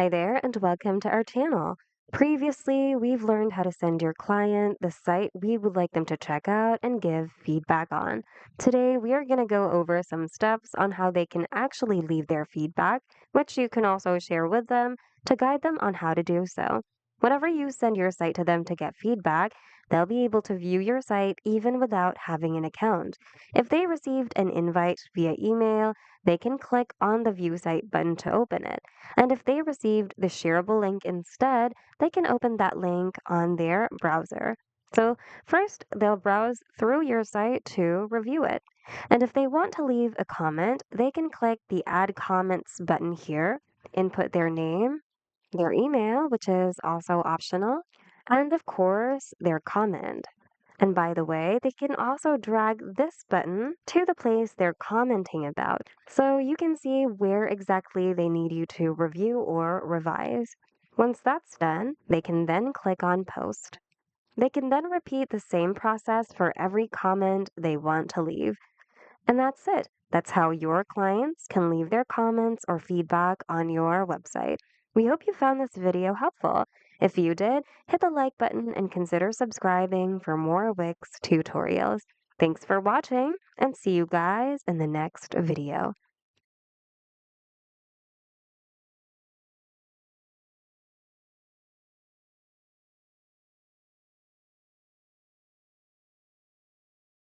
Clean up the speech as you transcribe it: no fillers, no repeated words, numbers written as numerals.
Hi there, and welcome to our channel. Previously, we've learned how to send your client the site we would like them to check out and give feedback on. Today, we are going to go over some steps on how they can actually leave their feedback, which you can also share with them to guide them on how to do so. Whenever you send your site to them to get feedback, they'll be able to view your site even without having an account. If they received an invite via email, they can click on the View Site button to open it. And if they received the shareable link instead, they can open that link on their browser. So, first, they'll browse through your site to review it. And if they want to leave a comment, they can click the Add Comments button here, input their name, their email, which is also optional, and of course, their comment. And by the way, they can also drag this button to the place they're commenting about, so you can see where exactly they need you to review or revise. Once that's done, they can then click on Post. They can then repeat the same process for every comment they want to leave. And that's it. That's how your clients can leave their comments or feedback on your website. We hope you found this video helpful. If you did, hit the like button and consider subscribing for more Wix tutorials. Thanks for watching and see you guys in the next video.